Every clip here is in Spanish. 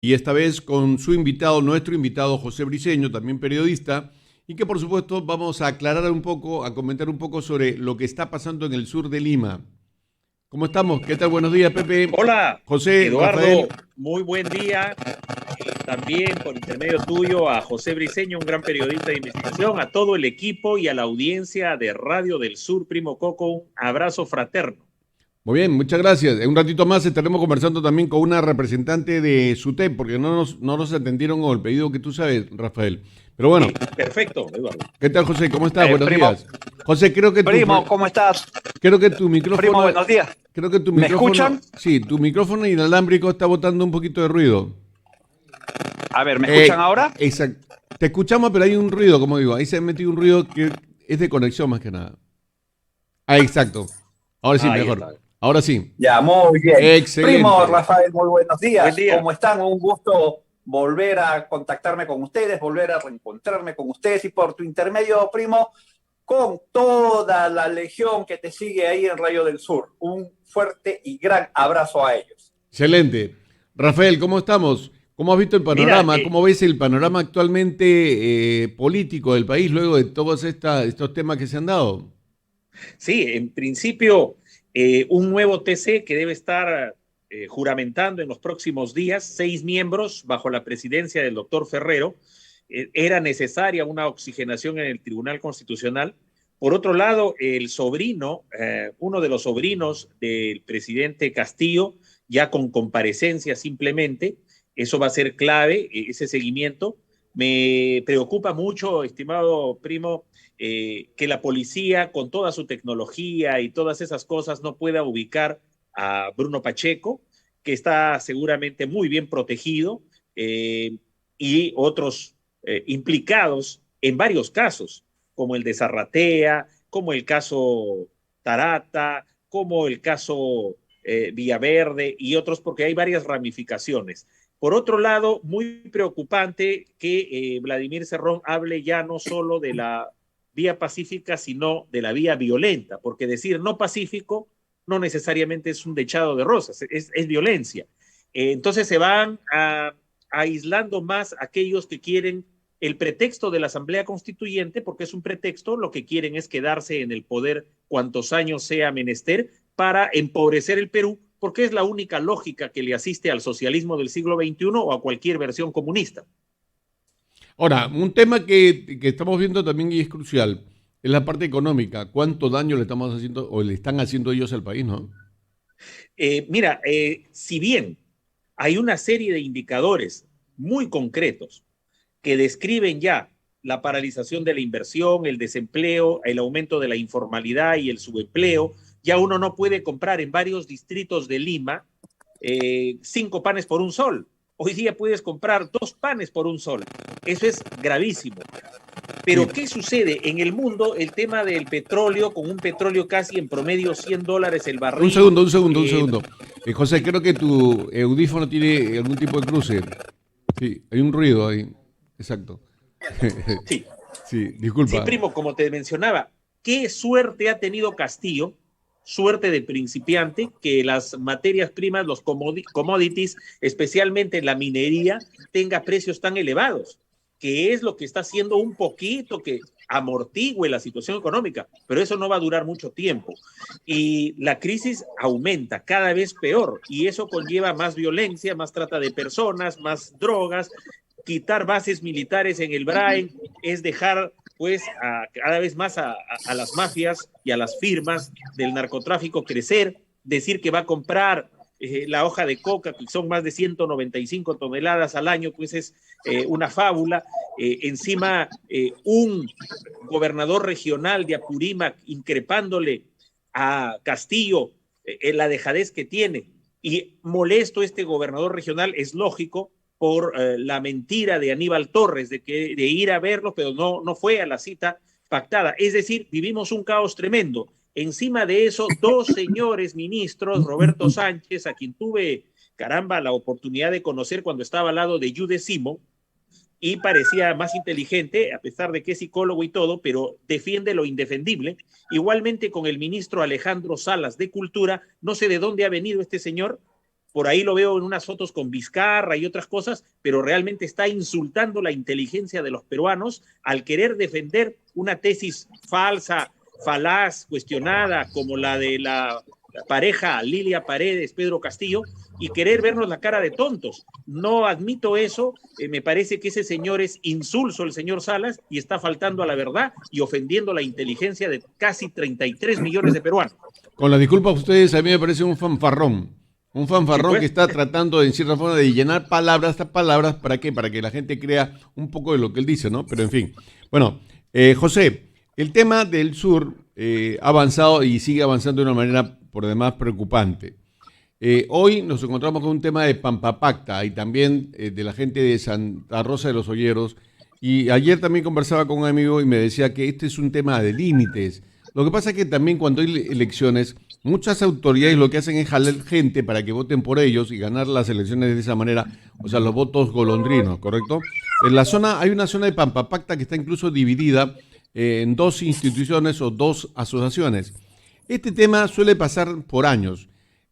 y esta vez con su invitado, nuestro invitado José Briceño, también periodista, y que por supuesto vamos a aclarar un poco, a comentar un poco sobre lo que está pasando en el sur de Lima. ¿Cómo estamos? ¿Qué tal? Buenos días, Pepe. Hola, José, Eduardo, Rafael. muy buen día. También por intermedio tuyo a José Briceño, un gran periodista de investigación, a todo el equipo y a la audiencia de Radio del Sur, Primo Coco, un abrazo fraterno. Muy bien, muchas gracias. En un ratito más estaremos conversando también con una representante de SUTEP, porque no nos atendieron con el pedido que tú sabes, Rafael. Pero bueno, Perfecto, Eduardo. ¿qué tal, José? ¿Cómo estás? Buenos Primo, días. José, primo, ¿cómo estás? creo que tu Primo, micrófono, buenos días. ¿Me escuchan? sí, tu micrófono inalámbrico está botando un poquito de ruido. A ver, ¿me escuchan ahora? Exacto. Te escuchamos, pero hay un ruido, como digo. Ahí se ha metido un ruido que es de conexión más que nada. Ah, exacto. Ahora sí, Ahí mejor. está. Ahora sí. Ya, muy bien. Primo Excelente. Rafael, muy buenos Buen días. día. ¿Cómo están? Un gusto volver a contactarme con ustedes, volver a reencontrarme con ustedes y por tu intermedio, primo, con toda la legión que te sigue ahí en Rayo del Sur. Un fuerte y gran abrazo a ellos. Excelente. Rafael, ¿cómo estamos? ¿Cómo has visto el Mira, panorama? ¿Cómo ves el panorama actualmente político del país luego de todos estos temas que se han dado? sí, en principio, un nuevo TC que debe estar juramentando en los próximos días, 6 miembros bajo la presidencia del doctor Ferrero. Era necesaria una oxigenación en el Tribunal Constitucional. Por otro lado, el sobrino, uno de los sobrinos del presidente Castillo, ya con comparecencia simplemente, eso va a ser clave, ese seguimiento. Me preocupa mucho, estimado primo, que la policía, con toda su tecnología y todas esas cosas, no pueda ubicar a Bruno Pacheco, que está seguramente muy bien protegido, y otros implicados en varios casos, como el de Zarratea, como el caso Tarata, como el caso Villaverde y otros, porque hay varias ramificaciones. Por otro lado, muy preocupante que Vladimir Cerrón hable ya no solo de la vía pacífica, sino de la vía violenta, porque decir no pacífico no necesariamente es un dechado de rosas, es violencia. Entonces se van aislando más aquellos que quieren el pretexto de la Asamblea Constituyente, porque es un pretexto, lo que quieren es quedarse en el poder cuantos años sea menester para empobrecer el Perú, porque es la única lógica que le asiste al socialismo del siglo XXI o a cualquier versión comunista. Ahora, un tema que estamos viendo también y es crucial es la parte económica. ¿Cuánto daño le estamos haciendo o le están haciendo ellos al país, no? Mira, si bien hay una serie de indicadores muy concretos que describen ya la paralización de la inversión, el desempleo, el aumento de la informalidad y el subempleo, ya uno no puede comprar en varios distritos de Lima 5 panes por un sol. Hoy día puedes comprar 2 panes por un sol. Eso es gravísimo. Pero Sí. ¿qué sucede? En el mundo, el tema del petróleo, con un petróleo casi en promedio $100 el Un barril. segundo, un segundo, un eh, segundo. José, creo que tu audífono tiene algún tipo de cruce. Sí, hay un ruido ahí. Exacto. sí, Sí, sí, disculpa. primo, como te mencionaba, qué suerte ha tenido Castillo, suerte de principiante, que las materias primas, los commodities, especialmente la minería, tenga precios tan elevados, que es lo que está haciendo un poquito que amortigue la situación económica, pero eso no va a durar mucho tiempo. Y la crisis aumenta cada vez peor y eso conlleva más violencia, más trata de personas, más drogas, quitar bases militares en el Brain, es dejar pues cada vez más a las mafias y a las firmas del narcotráfico crecer, decir que va a comprar la hoja de coca, que son más de 195 toneladas al año, pues es una fábula. Encima, un gobernador regional de Apurímac increpándole a Castillo la dejadez que tiene. Y molesto este gobernador regional, es lógico, por la mentira de Aníbal Torres de ir a verlo, pero no fue a la cita pactada. Es decir, vivimos un caos tremendo. Encima de eso, 2 señores ministros, Roberto Sánchez, a quien tuve, caramba, la oportunidad de conocer cuando estaba al lado de Jude Simo, y parecía más inteligente, a pesar de que es psicólogo y todo, pero defiende lo indefendible. Igualmente con el ministro Alejandro Salas de Cultura, no sé de dónde ha venido este señor, por ahí lo veo en unas fotos con Vizcarra y otras cosas, pero realmente está insultando la inteligencia de los peruanos al querer defender una tesis falsa, falaz, cuestionada, como la de la pareja Lilia Paredes, Pedro Castillo, y querer vernos la cara de tontos. No admito eso, me parece que ese señor es insulso, el señor Salas, y está faltando a la verdad y ofendiendo la inteligencia de casi 33 millones de peruanos. Con la disculpa a ustedes, a mí me parece un fanfarrón. Un Sí, fanfarrón que pues. está tratando, en cierta forma, de llenar palabras, estas palabras, ¿para qué? Para que la gente crea un poco de lo que él dice, ¿no? Pero en fin. Bueno, José, el tema del sur ha avanzado y sigue avanzando de una manera por demás preocupante. Hoy nos encontramos con un tema de Pampapacta y también de la gente de Santa Rosa de los Olleros. Y ayer también conversaba con un amigo y me decía que este es un tema de límites. Lo que pasa es que también cuando hay elecciones, muchas autoridades lo que hacen es jalar gente para que voten por ellos y ganar las elecciones de esa manera, o sea, los votos golondrinos, ¿correcto? En la zona, hay una zona de Pampapacta que está incluso dividida en dos instituciones o dos asociaciones. Este tema suele pasar por años.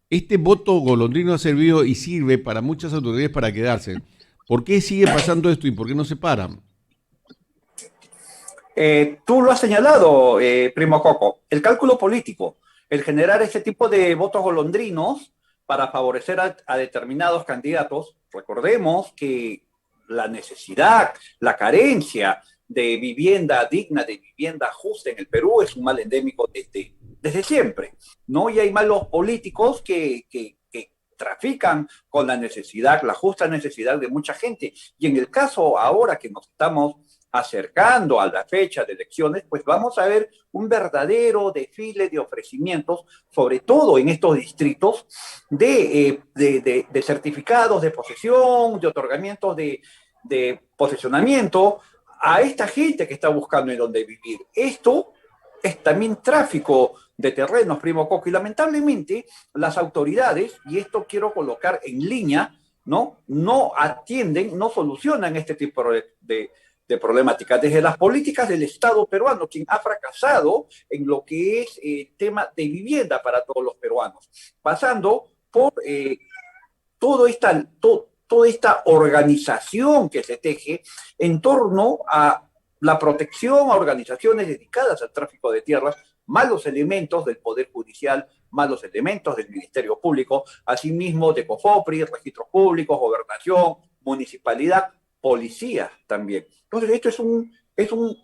Este voto golondrino ha servido y sirve para muchas autoridades para quedarse. ¿Por qué sigue pasando esto y por qué no se paran? Tú lo has señalado, primo Coco, el cálculo político, el generar ese tipo de votos golondrinos para favorecer a determinados candidatos. Recordemos que la necesidad, la carencia de vivienda digna, de vivienda justa en el Perú es un mal endémico desde siempre, ¿no? Y hay malos políticos que trafican con la necesidad, la justa necesidad de mucha gente. Y en el caso ahora que nos estamos acercando a la fecha de elecciones, pues vamos a ver un verdadero desfile de ofrecimientos, sobre todo en estos distritos, de certificados de posesión, de otorgamientos de posesionamiento a esta gente que está buscando en dónde vivir. Esto es también tráfico de terrenos, primo Coco, y lamentablemente las autoridades, y esto quiero colocar en línea, no atienden, no solucionan este tipo de problemáticas. Desde las políticas del Estado peruano, quien ha fracasado en lo que es tema de vivienda para todos los peruanos, pasando por toda esta organización que se teje en torno a la protección a organizaciones dedicadas al tráfico de tierras, malos elementos del Poder Judicial, malos elementos del Ministerio Público, asimismo de COFOPRI, registros públicos, gobernación, municipalidad, policía también. Entonces, esto es un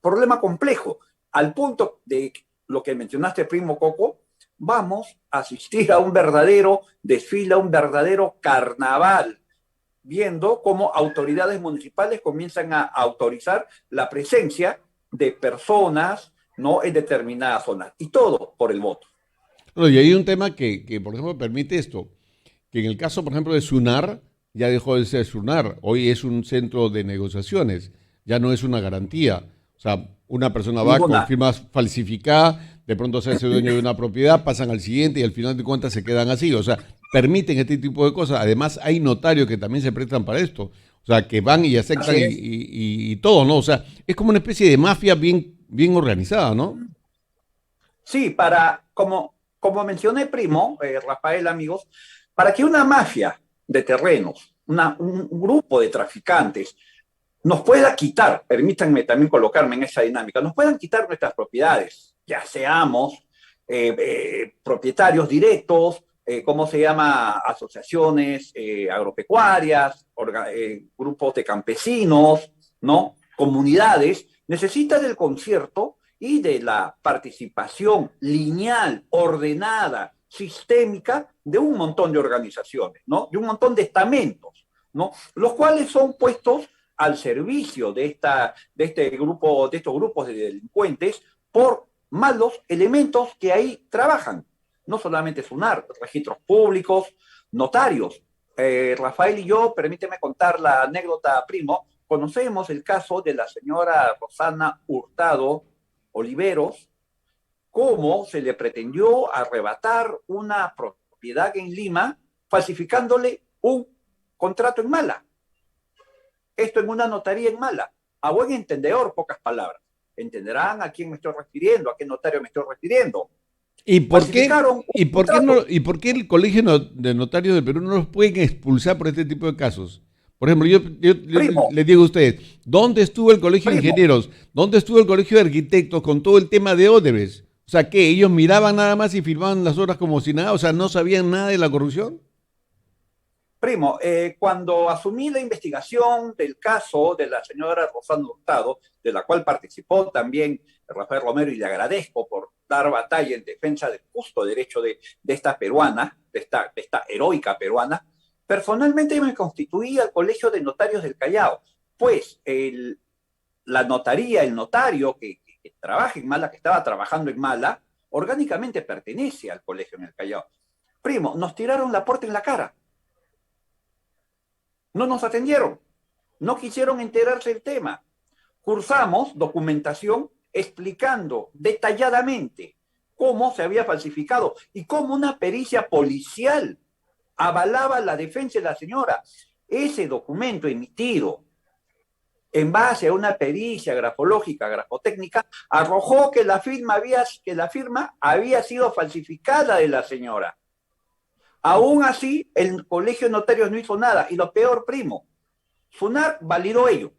problema complejo, al punto de lo que mencionaste, primo Coco, vamos a asistir a un verdadero desfile, a un verdadero carnaval, viendo cómo autoridades municipales comienzan a autorizar la presencia de personas, ¿no?, en determinadas zonas. Y todo por el voto. Bueno, y hay un tema que, por ejemplo, permite esto, que en el caso, por ejemplo, de SUNAR, ya dejó de ser SUNAR, hoy es un centro de negociaciones, ya no es una garantía. O sea, una persona va con Ninguna. firmas falsificadas, de pronto se hace dueño de una propiedad, pasan al siguiente y al final de cuentas se quedan así. O sea, permiten este tipo de cosas. Además, hay notarios que también se prestan para esto. O sea, que van y aceptan y todo, ¿no? O sea, es como una especie de mafia bien organizada, ¿no? Sí, como mencioné, primo, Rafael, amigos, para que una mafia de terrenos, un grupo de traficantes, nos pueda quitar, permítanme también colocarme en esa dinámica, nos puedan quitar nuestras propiedades, ya seamos propietarios directos, ¿cómo se llama? Asociaciones agropecuarias, grupos de campesinos, ¿no? Comunidades, necesita del concierto y de la participación lineal, ordenada, sistémica de un montón de organizaciones, ¿no? De un montón de estamentos, ¿no? Los cuales son puestos al servicio de estos grupos de delincuentes por malos elementos que ahí trabajan. No solamente SUNAR, registros públicos, notarios. Rafael y yo, permíteme contar la anécdota, primo, conocemos el caso de la señora Rosana Hurtado Oliveros, cómo se le pretendió arrebatar una propiedad en Lima falsificándole un contrato en mala. Esto en una notaría en mala. A buen entendedor, pocas palabras. Entenderán a quién me estoy refiriendo, a qué notario me estoy refiriendo. ¿Y por qué, Falsificaron y un por qué no, contrato. y por qué el Colegio de Notarios del Perú no los pueden expulsar por este tipo de casos? Por ejemplo, yo Primo, les digo a ustedes, ¿dónde estuvo el Colegio de primo, Ingenieros? ¿Dónde estuvo el Colegio de Arquitectos con todo el tema de Odebrecht? O sea, ¿qué? ¿Ellos miraban nada más y firmaban las obras como si nada? O sea, ¿no sabían nada de la corrupción? primo, cuando asumí la investigación del caso de la señora Rosana Hurtado, de la cual participó también Rafael Romero, y le agradezco por dar batalla en defensa del justo derecho de esta peruana, de esta heroica peruana, personalmente me constituí al Colegio de Notarios del Callao, pues la notaría, el notario que trabaja en Mala, que estaba trabajando en Mala, orgánicamente pertenece al colegio en el Callao. Primo, nos tiraron la puerta en la cara, no nos atendieron, no quisieron enterarse del tema. Cursamos documentación explicando detalladamente cómo se había falsificado y cómo una pericia policial avalaba la defensa de la señora. Ese documento emitido en base a una pericia grafológica, grafotécnica, arrojó que la firma había sido falsificada de la señora. Aún así, el Colegio de Notarios no hizo nada. Y lo peor, primo, SUNAR validó ello.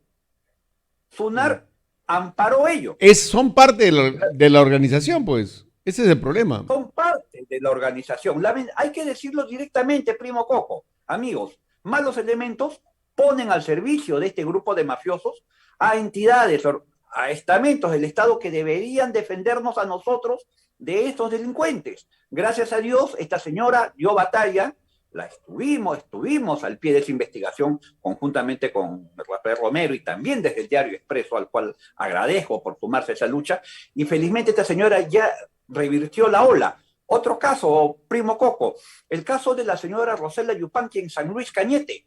SUNAR amparó ello. Son parte de la organización, pues. Ese es el problema. Son parte de la organización. Hay que decirlo directamente, primo Coco. Amigos, malos elementos ponen al servicio de este grupo de mafiosos a entidades, a estamentos del Estado que deberían defendernos a nosotros de estos delincuentes. Gracias a Dios, esta señora dio batalla, estuvimos al pie de esa investigación conjuntamente con Rafael Romero y también desde el Diario Expreso, al cual agradezco por sumarse a esa lucha, y felizmente esta señora ya revirtió la ola. Otro caso, primo Coco, el caso de la señora Rosela Yupanqui en San Luis Cañete,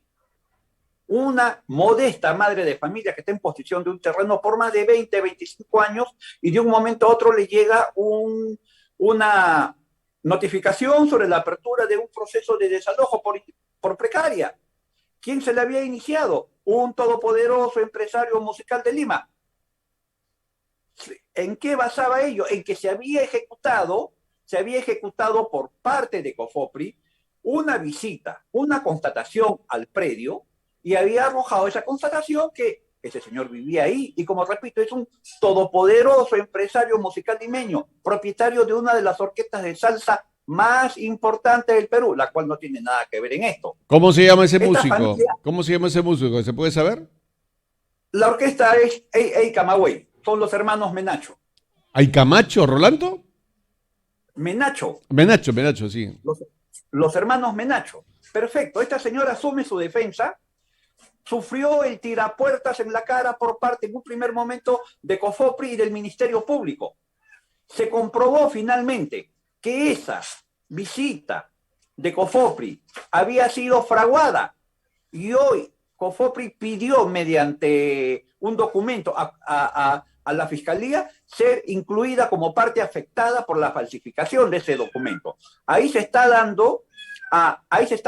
una modesta madre de familia que está en posición de un terreno por más de 20, 25 años y de un momento a otro le llega una notificación sobre la apertura de un proceso de desalojo por precaria. ¿Quién se le había iniciado? Un todopoderoso empresario musical de Lima. ¿En qué basaba ello? En que se había ejecutado por parte de COFOPRI una visita, una constatación al predio, y había arrojado esa constatación que ese señor vivía ahí, y como repito, es un todopoderoso empresario musical limeño, propietario de una de las orquestas de salsa más importantes del Perú, la cual no tiene nada que ver en esto. ¿Cómo se llama ese Esta músico? familia, ¿Cómo se llama ese músico? ¿Se puede saber? la orquesta es Ey Camagüey, son los hermanos Menacho. ¿Hay Camacho, Rolando? Menacho, Menacho, sí. los hermanos Menacho. Perfecto, esta señora asume su defensa, sufrió el tirapuertas en la cara por parte en un primer momento de COFOPRI y del Ministerio Público. Se comprobó finalmente que esa visita de COFOPRI había sido fraguada y hoy COFOPRI pidió mediante un documento a la Fiscalía ser incluida como parte afectada por la falsificación de ese documento. Ahí se está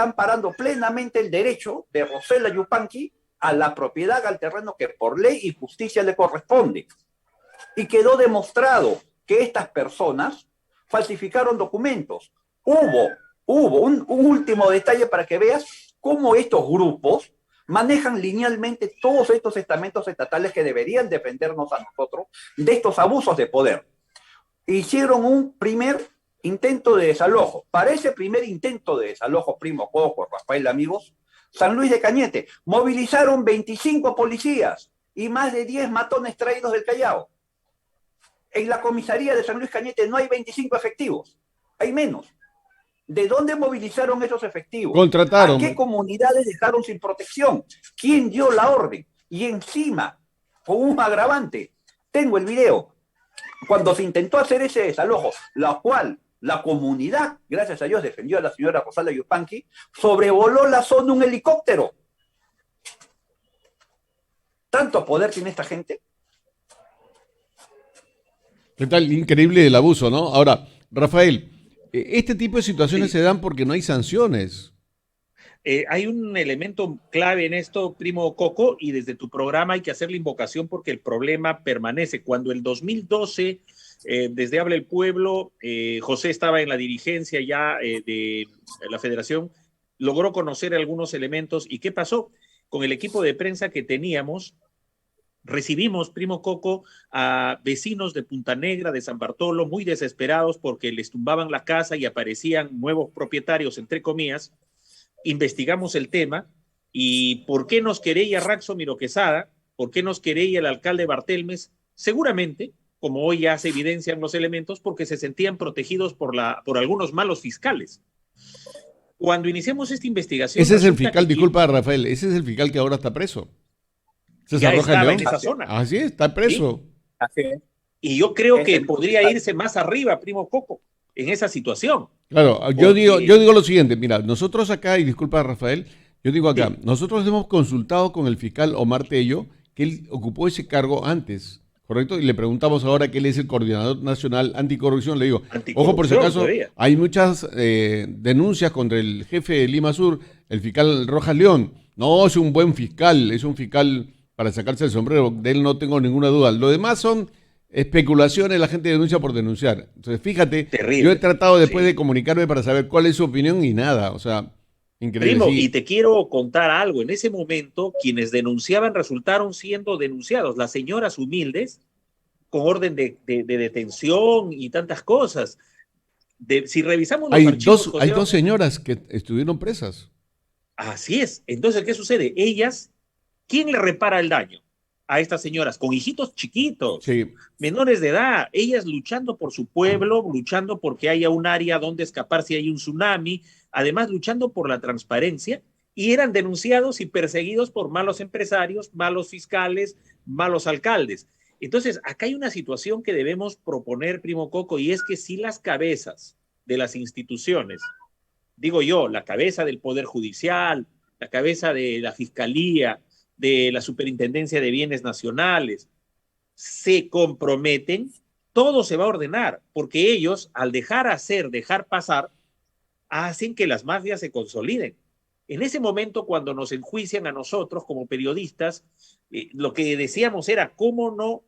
amparando plenamente el derecho de Rosela Yupanqui a la propiedad al terreno que por ley y justicia le corresponde. Y quedó demostrado que estas personas falsificaron documentos. Hubo un último detalle para que veas cómo estos grupos manejan linealmente todos estos estamentos estatales que deberían defendernos a nosotros de estos abusos de poder. Hicieron un primer intento de desalojo. Para ese primer intento de desalojo, primo Coco, Rafael, amigos, San Luis de Cañete, movilizaron 25 policías y más de 10 matones traídos del Callao. En la comisaría de San Luis Cañete no hay 25 efectivos, hay menos. ¿De dónde movilizaron esos efectivos? ¿A qué Contrataron. comunidades dejaron sin protección? ¿Quién dio la orden? Y encima, con un agravante, tengo el video, cuando se intentó hacer ese desalojo, la cual la comunidad, gracias a Dios, defendió a la señora Rosala Yupanqui, sobrevoló la zona un helicóptero. ¿Tanto poder tiene esta gente? ¿Qué tal? Increíble el abuso, ¿no? Ahora, Rafael, este tipo de situaciones Sí. se dan porque no hay sanciones. Hay un elemento clave en esto, primo Coco, y desde tu programa hay que hacer la invocación porque el problema permanece. Cuando el 2012 desde Habla el Pueblo, José estaba en la dirigencia ya de la federación, logró conocer algunos elementos. ¿Y qué pasó? Con el equipo de prensa que teníamos, recibimos, primo Coco, a vecinos de Punta Negra, de San Bartolo, muy desesperados porque les tumbaban la casa y aparecían nuevos propietarios, entre comillas. Investigamos el tema y ¿por qué nos querella Raxo Miro Quesada? ¿Por qué nos querella el alcalde Bartelmes? Seguramente, como hoy ya se evidencian los elementos, porque se sentían protegidos por algunos malos fiscales. Cuando iniciamos esta investigación... Ese es el fiscal, disculpa Rafael, ese es el fiscal que ahora está preso. Ya estaba en esa zona. Así es, está preso. ¿Sí? Así es. Y yo creo que podría irse más arriba, primo Coco, en esa situación. Claro, yo digo lo siguiente, mira, nosotros acá, y disculpa Rafael, yo digo acá, sí, nosotros hemos consultado con el fiscal Omar Tello, que él ocupó ese cargo antes, ¿correcto? Y le preguntamos ahora que él es el coordinador nacional anticorrupción, le digo, ojo por si acaso, todavía hay muchas denuncias contra el jefe de Lima Sur, el fiscal Rojas León. No, es un buen fiscal, es un fiscal para sacarse el sombrero, de él no tengo ninguna duda. Lo demás son especulaciones, la gente denuncia por denunciar. Entonces, fíjate, terrible. Yo he tratado después de comunicarme para saber cuál es su opinión y nada, o sea, increíble. Primo, y te quiero contar algo. En ese momento, quienes denunciaban resultaron siendo denunciados. Las señoras humildes, con orden de detención y tantas cosas. Si revisamos los archivos... Hay dos señoras que estuvieron presas. Así es. Entonces, ¿qué sucede? Ellas, ¿quién le repara el daño a estas señoras? Con hijitos chiquitos, sí, menores de edad, ellas luchando por su pueblo, luchando porque haya un área donde escapar si hay un tsunami, además luchando por la transparencia, y eran denunciados y perseguidos por malos empresarios, malos fiscales, malos alcaldes. Entonces, acá hay una situación que debemos proponer, primo Coco, y es que si las cabezas de las instituciones, digo yo, la cabeza del Poder Judicial, la cabeza de la Fiscalía, de la Superintendencia de Bienes Nacionales, se comprometen, todo se va a ordenar, porque ellos, al dejar hacer, dejar pasar, hacen que las mafias se consoliden. En ese momento, cuando nos enjuician a nosotros como periodistas, lo que decíamos era, ¿cómo no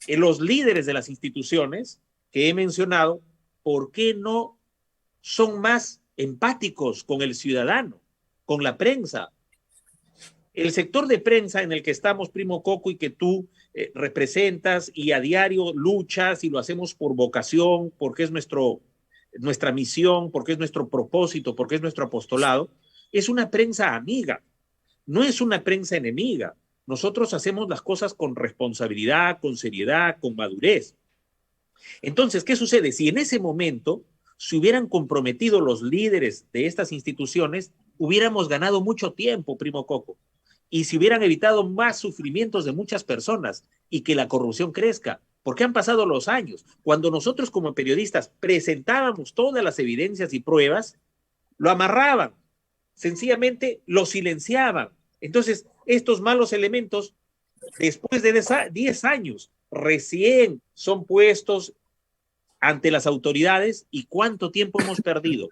los líderes de las instituciones que he mencionado, por qué no son más empáticos con el ciudadano, con la prensa? El sector de prensa en el que estamos, primo Coco, y que tú representas y a diario luchas y lo hacemos por vocación, porque es nuestra misión, porque es nuestro propósito, porque es nuestro apostolado, es una prensa amiga, no es una prensa enemiga. Nosotros hacemos las cosas con responsabilidad, con seriedad, con madurez. Entonces, ¿qué sucede? Si en ese momento se hubieran comprometido los líderes de estas instituciones, hubiéramos ganado mucho tiempo, primo Coco, y se hubieran evitado más sufrimientos de muchas personas y que la corrupción crezca, porque han pasado los años. Cuando nosotros como periodistas presentábamos todas las evidencias y pruebas, lo amarraban, sencillamente lo silenciaban. Entonces, estos malos elementos, después de 10 años, recién son puestos ante las autoridades. ¿Y cuánto tiempo hemos perdido?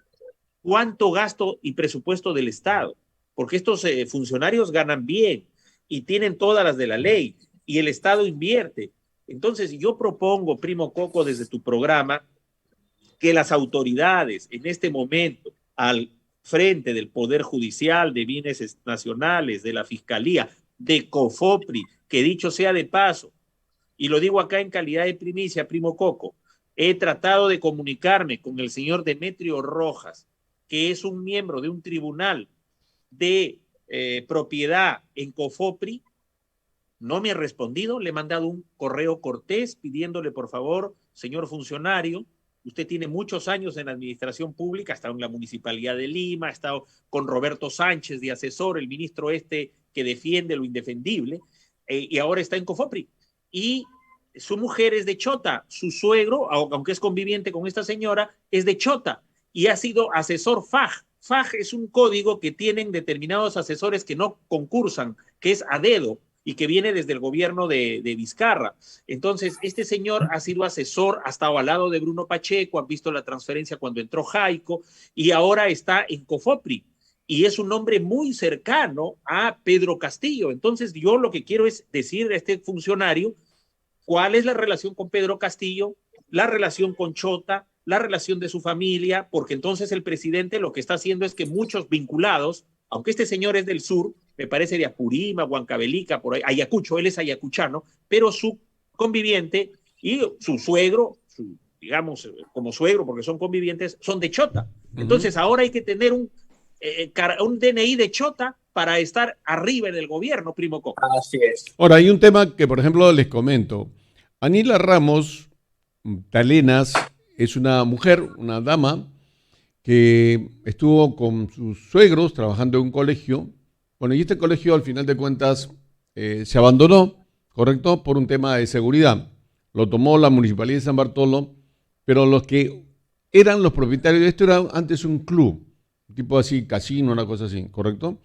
¿Cuánto gasto y presupuesto del Estado? Porque estos funcionarios ganan bien y tienen todas las de la ley y el Estado invierte. Entonces yo propongo, primo Coco, desde tu programa, que las autoridades en este momento, al frente del Poder Judicial, de Bienes Nacionales, de la Fiscalía, de COFOPRI, que dicho sea de paso, y lo digo acá en calidad de primicia, primo Coco, he tratado de comunicarme con el señor Demetrio Rojas, que es un miembro de un tribunal de propiedad en COFOPRI, no me ha respondido. Le he mandado un correo cortés pidiéndole, por favor, señor funcionario, usted tiene muchos años en la administración pública, ha estado en la Municipalidad de Lima, ha estado con Roberto Sánchez de asesor, el ministro que defiende lo indefendible, y ahora está en COFOPRI. Y su mujer es de Chota, su suegro, aunque es conviviente con esta señora, es de Chota y ha sido asesor FAJ. FAJ es un código que tienen determinados asesores que no concursan, que es a dedo y que viene desde el gobierno de Vizcarra. Entonces, este señor ha sido asesor, ha estado al lado de Bruno Pacheco, han visto la transferencia cuando entró Jaico y ahora está en COFOPRI. Y es un hombre muy cercano a Pedro Castillo. Entonces, yo lo que quiero es decir a este funcionario cuál es la relación con Pedro Castillo, la relación con Chota, la relación de su familia, porque entonces el presidente lo que está haciendo es que muchos vinculados, aunque este señor es del sur, me parece de Apurima, Huancavelica, por ahí, Ayacucho, él es ayacuchano, pero su conviviente y su suegro, digamos, como suegro, porque son convivientes, son de Chota. Entonces ahora hay que tener un DNI de Chota para estar arriba en el gobierno, primo Coco. Así es. Ahora, hay un tema que, por ejemplo, les comento. Anila Ramos Talenas es una mujer, una dama, que estuvo con sus suegros trabajando en un colegio. Bueno, y este colegio, al final de cuentas, se abandonó, ¿correcto?, por un tema de seguridad. Lo tomó la Municipalidad de San Bartolo, pero los que eran los propietarios de esto era antes un club, tipo así, casino, una cosa así, ¿correcto?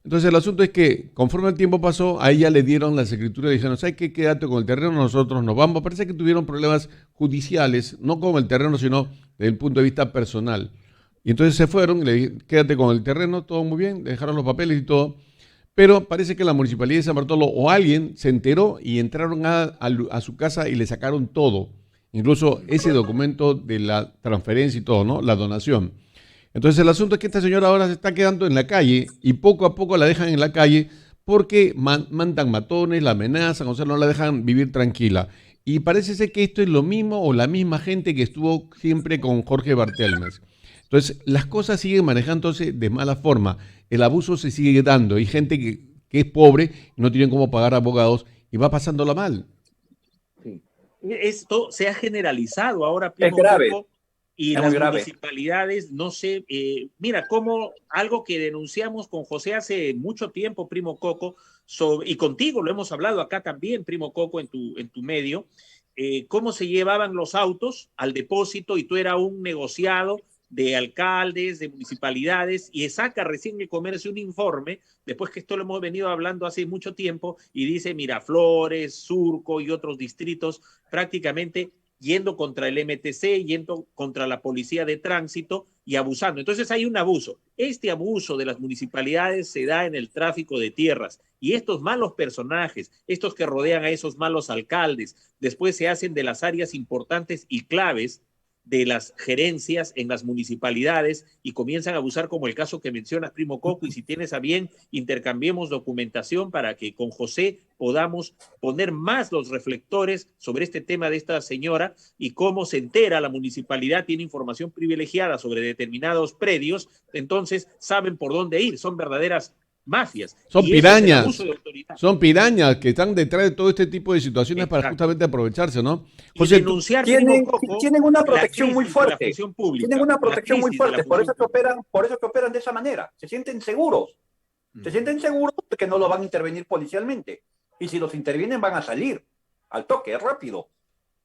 Entonces el asunto es que conforme el tiempo pasó, a ella le dieron las escrituras y dijeron, ¿sabes qué? Quédate con el terreno, nosotros nos vamos. Parece que tuvieron problemas judiciales, no con el terreno, sino desde el punto de vista personal. Y entonces se fueron y le dijeron, quédate con el terreno, todo muy bien, le dejaron los papeles y todo. Pero parece que la Municipalidad de San Bartolo o alguien se enteró y entraron a su casa y le sacaron todo. Incluso ese documento de la transferencia y todo, ¿no? La donación. Entonces el asunto es que esta señora ahora se está quedando en la calle y poco a poco la dejan en la calle porque mandan matones, la amenazan, o sea, no la dejan vivir tranquila. Y parece ser que esto es lo mismo o la misma gente que estuvo siempre con Jorge Bartelmes. Entonces las cosas siguen manejándose de mala forma, el abuso se sigue dando, hay gente que es pobre, no tienen cómo pagar abogados y va pasándola mal. Sí. Esto se ha generalizado ahora, Es grave. y es las muy grave. municipalidades, no sé, mira, como algo que denunciamos con José hace mucho tiempo, primo Coco, y contigo lo hemos hablado acá también, primo Coco, en tu medio, cómo se llevaban los autos al depósito y tú eras un negociado de alcaldes, de municipalidades, y saca recién el comercio un informe, después que esto lo hemos venido hablando hace mucho tiempo, y dice Miraflores, Surco y otros distritos prácticamente yendo contra el MTC, yendo contra la policía de tránsito y abusando. Entonces hay un abuso. Este abuso de las municipalidades se da en el tráfico de tierras y estos malos personajes, estos que rodean a esos malos alcaldes, después se hacen de las áreas importantes y claves de las gerencias en las municipalidades y comienzan a abusar, como el caso que mencionas, primo Coco, y si tienes a bien, intercambiemos documentación para que con José podamos poner más los reflectores sobre este tema de esta señora y cómo se entera la municipalidad, tiene información privilegiada sobre determinados predios, entonces saben por dónde ir, son verdaderas mafias. Son pirañas que están detrás de todo este tipo de situaciones. Exacto. Para justamente aprovecharse, ¿no? José, denunciar tienen una protección muy fuerte. Tienen una protección muy fuerte, por eso que operan de esa manera. Se sienten seguros. Se sienten seguros porque no lo van a intervenir policialmente. Y si los intervienen van a salir al toque, rápido.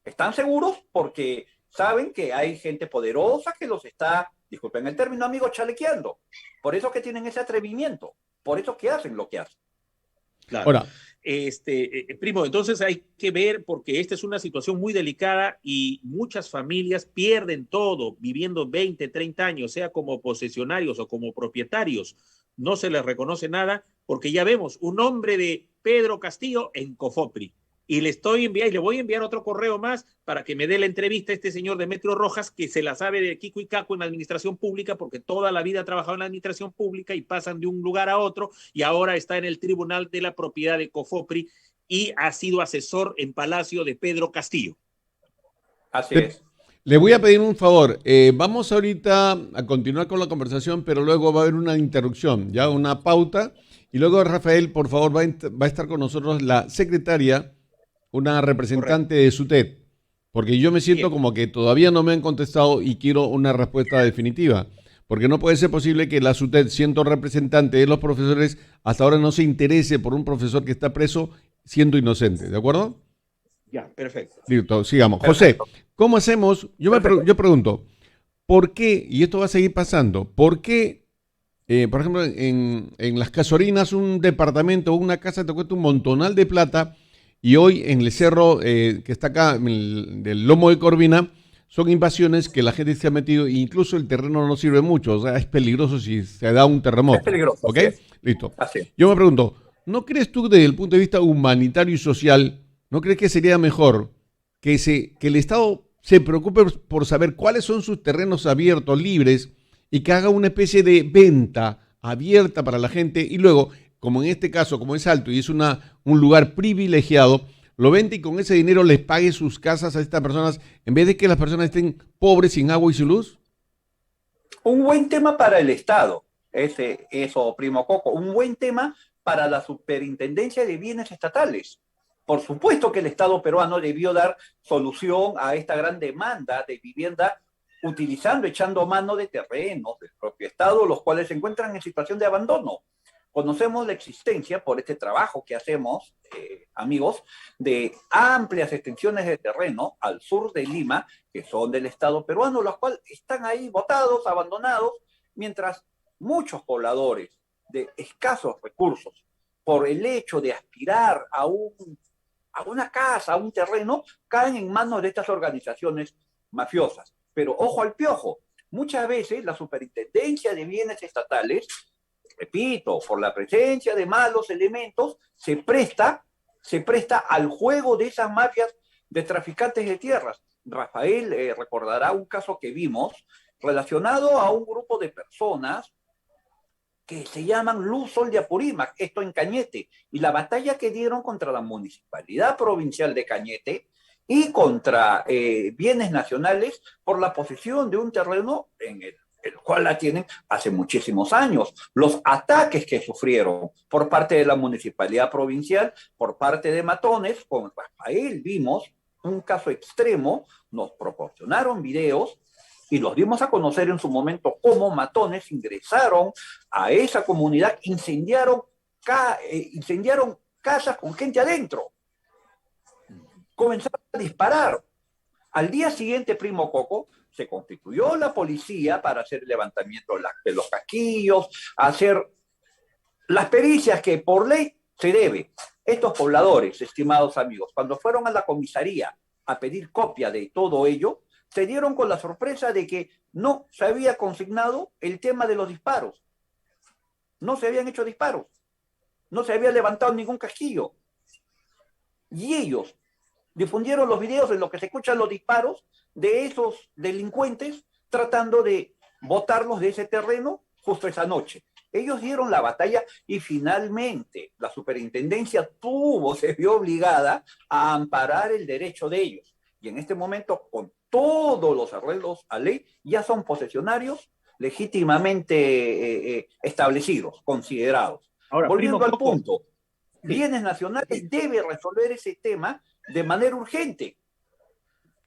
Están seguros porque saben que hay gente poderosa que los está, disculpen el término, amigo, chalequeando. Por eso que tienen ese atrevimiento. Por eso que hacen lo que hacen. Claro. Ahora, primo, entonces hay que ver, porque esta es una situación muy delicada y muchas familias pierden todo viviendo 20, 30 años, sea como posesionarios o como propietarios. No se les reconoce nada porque ya vemos un nombre de Pedro Castillo en Cofopri. Y le voy a enviar otro correo más para que me dé la entrevista a este señor Demetrio Rojas, que se la sabe de Kiko y Caco en la administración pública, porque toda la vida ha trabajado en la administración pública y pasan de un lugar a otro, y ahora está en el Tribunal de la Propiedad de Cofopri y ha sido asesor en Palacio de Pedro Castillo. Así es. Le voy a pedir un favor. Vamos ahorita a continuar con la conversación, pero luego va a haber una interrupción, ya una pauta, y luego Rafael, por favor, va a estar con nosotros la secretaria, una representante de SUTEP, porque yo me siento como que todavía no me han contestado y quiero una respuesta definitiva, porque no puede ser posible que la SUTEP, siendo representante de los profesores, hasta ahora no se interese por un profesor que está preso siendo inocente, ¿de acuerdo? Ya, perfecto. Listo, sigamos. Perfecto. José, ¿cómo hacemos? Yo pregunto, ¿por qué, y esto va a seguir pasando, por qué, por ejemplo, en Las Casorinas un departamento o una casa te cuesta un montonal de plata? Y hoy en el cerro que está acá, del Lomo de Corvina, son invasiones que la gente se ha metido e incluso el terreno no sirve mucho. O sea, es peligroso si se da un terremoto. Es peligroso. ¿Ok? Sí. Listo. Así. Yo me pregunto, ¿no crees tú desde el punto de vista humanitario y social, no crees que sería mejor que el Estado se preocupe por saber cuáles son sus terrenos abiertos, libres, y que haga una especie de venta abierta para la gente y luego, como en este caso, como es Alto y es un lugar privilegiado, lo vende y con ese dinero les pague sus casas a estas personas en vez de que las personas estén pobres, sin agua y sin luz? Un buen tema para el Estado, eso, primo Coco, un buen tema para la Superintendencia de Bienes Estatales. Por supuesto que el Estado peruano debió dar solución a esta gran demanda de vivienda echando mano de terrenos del propio Estado, los cuales se encuentran en situación de abandono. Conocemos la existencia, por este trabajo que hacemos, amigos, de amplias extensiones de terreno al sur de Lima, que son del Estado peruano, los cuales están ahí botados, abandonados, mientras muchos pobladores de escasos recursos, por el hecho de aspirar a una casa, a un terreno, caen en manos de estas organizaciones mafiosas. Pero ojo al piojo, muchas veces la Superintendencia de Bienes Estatales, repito, por la presencia de malos elementos, se presta al juego de esas mafias de traficantes de tierras. Rafael recordará un caso que vimos relacionado a un grupo de personas que se llaman Luz Sol de Apurímac, esto en Cañete, y la batalla que dieron contra la Municipalidad Provincial de Cañete y contra bienes nacionales por la posesión de un terreno en el cual la tienen hace muchísimos años. Los ataques que sufrieron por parte de la Municipalidad Provincial, por parte de matones, con Rafael vimos un caso extremo, nos proporcionaron videos y los dimos a conocer en su momento cómo matones ingresaron a esa comunidad, incendiaron casas con gente adentro, comenzaron a disparar. Al día siguiente, primo Coco, se constituyó la policía para hacer el levantamiento de los casquillos, hacer las pericias que por ley se debe. Estos pobladores, estimados amigos, cuando fueron a la comisaría a pedir copia de todo ello, se dieron con la sorpresa de que no se había consignado el tema de los disparos. No se habían hecho disparos. No se había levantado ningún casquillo. Y ellos difundieron los videos en los que se escuchan los disparos de esos delincuentes tratando de botarlos de ese terreno justo esa noche. Ellos dieron la batalla y finalmente la superintendencia se vio obligada a amparar el derecho de ellos. Y en este momento, con todos los arreglos a ley, ya son posesionarios legítimamente establecidos, considerados. Ahora, volviendo al punto, Bienes Nacionales debe resolver ese tema de manera urgente.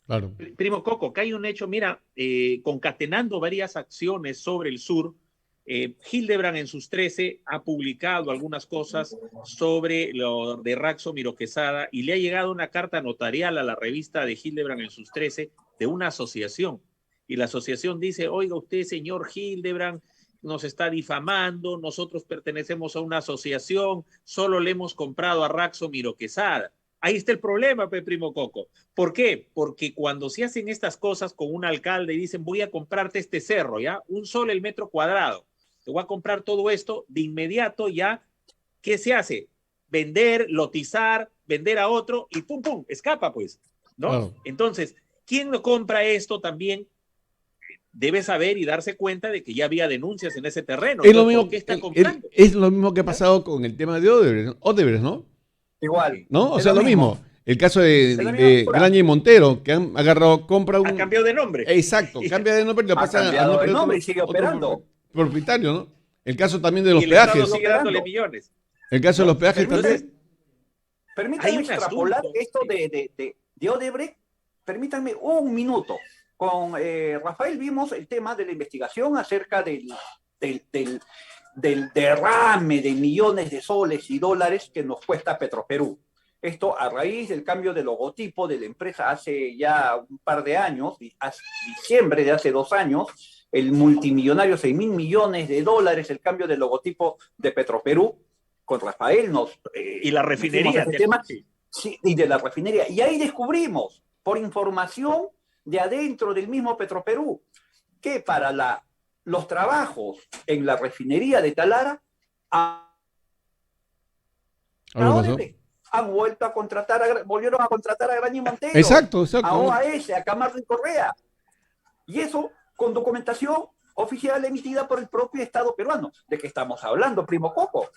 Claro. Primo Coco, que hay un hecho, mira, concatenando varias acciones sobre el sur, Hildebrand en sus 13 ha publicado algunas cosas sobre lo de Raxo Miro Quesada y le ha llegado una carta notarial a la revista de Hildebrand en sus 13 de una asociación. Y la asociación dice, oiga usted, señor Hildebrand, nos está difamando, nosotros pertenecemos a una asociación, solo le hemos comprado a Raxo Miro Quesada. Ahí está el problema, primo Coco. ¿Por qué? Porque cuando se hacen estas cosas con un alcalde y dicen, voy a comprarte este cerro, ¿ya? $1 el metro cuadrado. Te voy a comprar todo esto, de inmediato ya, ¿qué se hace? Vender, lotizar, vender a otro y pum, pum, escapa pues, ¿no? Oh. Entonces, ¿quién lo compra esto también? Debe saber y darse cuenta de que ya había denuncias en ese terreno. Es lo mismo, ¿qué está comprando? Es lo mismo que ha pasado con el tema de Odebrecht, ¿no? Igual. ¿No? O sea, lo mismo. El caso de Graña y Montero, que han agarrado, compra un... Ha cambiado de nombre. Exacto, cambia de nombre y lo pasa a nombre de otro, y sigue operando. Propietario, ¿no? El caso también de los y el peajes. Estado sigue dándole millones. El caso de los peajes también. Permítanme extrapolar esto de Odebrecht. Permítanme un minuto. Con Rafael vimos el tema de la investigación acerca del derrame de millones de soles y dólares que nos cuesta Petroperú. Esto a raíz del cambio de logotipo de la empresa hace ya un par de años, diciembre de hace 2 años, el multimillonario 6.000 millones de dólares, el cambio de logotipo de Petroperú. Con Rafael y la refinería. Sí, y de la refinería. Y ahí descubrimos, por información de adentro del mismo Petroperú, que para los trabajos en la refinería de Talara, han vuelto a contratar, volvieron a contratar a Graña Montero, Exacto. a OAS, a Camargo y Correa. Y eso con documentación oficial emitida por el propio Estado peruano. ¿De qué estamos hablando, primo Coco?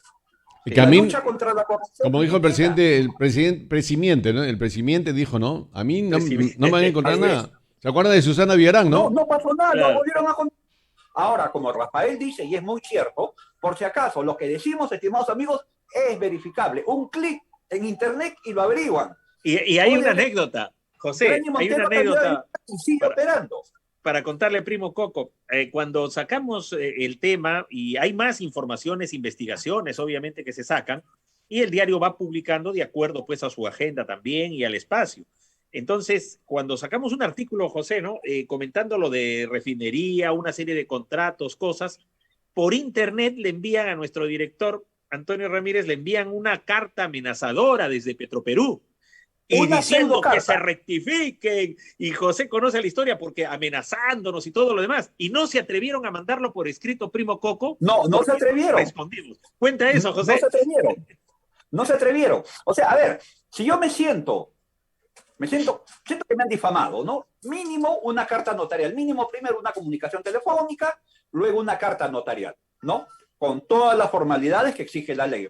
Y que a mí, lucha contra la corrupción, como dijo el presidente, ¿no? El presidente dijo, ¿no? A mí no me van a encontrar nada. ¿Se acuerda de Susana Villarán, no? No pasó nada, Claro. lo volvieron a contratar. Ahora, como Rafael dice, y es muy cierto, por si acaso, lo que decimos, estimados amigos, es verificable. Un clic en internet y lo averiguan. Y hay una anécdota, José, Graña hay una Montero anécdota y sigue para- operando. para contarle, primo Coco. Cuando sacamos el tema, y hay más informaciones, investigaciones, obviamente, que se sacan, y el diario va publicando de acuerdo pues a su agenda también y al espacio. Entonces, cuando sacamos un artículo, José, ¿no? Comentando lo de refinería, una serie de contratos, cosas, por internet le envían a nuestro director, Antonio Ramírez, le envían una carta amenazadora desde Petroperú. Y Una diciendo que pseudocarta. se rectifiquen, y José conoce la historia porque amenazándonos y todo lo demás, y no se atrevieron a mandarlo por escrito, primo Coco. No se atrevieron. Respondimos. Cuenta eso, José. No se atrevieron. O sea, a ver, si yo siento que me han difamado, ¿no? Mínimo una carta notarial, mínimo primero una comunicación telefónica, luego una carta notarial, ¿no? Con todas las formalidades que exige la ley.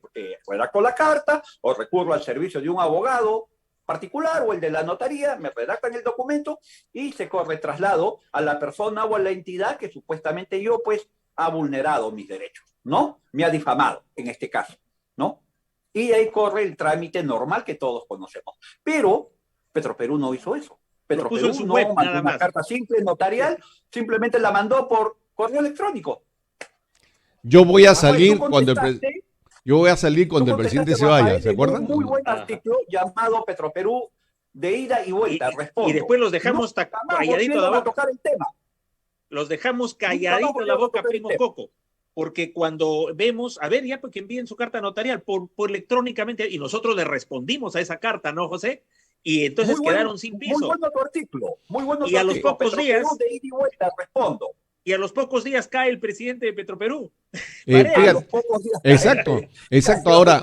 Redacto la carta o recurro al servicio de un abogado particular o el de la notaría, me redactan el documento y se corre traslado a la persona o a la entidad que supuestamente yo, pues, ha vulnerado mis derechos, ¿no? Me ha difamado, en este caso, ¿no? Y ahí corre el trámite normal que todos conocemos. Pero Petroperú no hizo eso. Petroperú no mandó una carta simple, notarial, simplemente la mandó por correo electrónico. Yo voy a salir cuando el presidente se vaya, ¿se acuerdan? Un muy buen artículo llamado Petroperú de ida y vuelta, respondo. Y después los dejamos calladitos la boca. Tocar el tema. Los dejamos calladitos la boca, primo Coco. Porque cuando vemos, a ver, ya porque envíen su carta notarial por electrónicamente, y nosotros le respondimos a esa carta, ¿no, José? Y entonces quedaron sin piso. Muy bueno tu artículo, muy bueno tu artículo. Y a los pocos días, de ida y vuelta, respondo. Y a los pocos días cae el presidente de Petroperú. A los pocos días exacto. Ahora,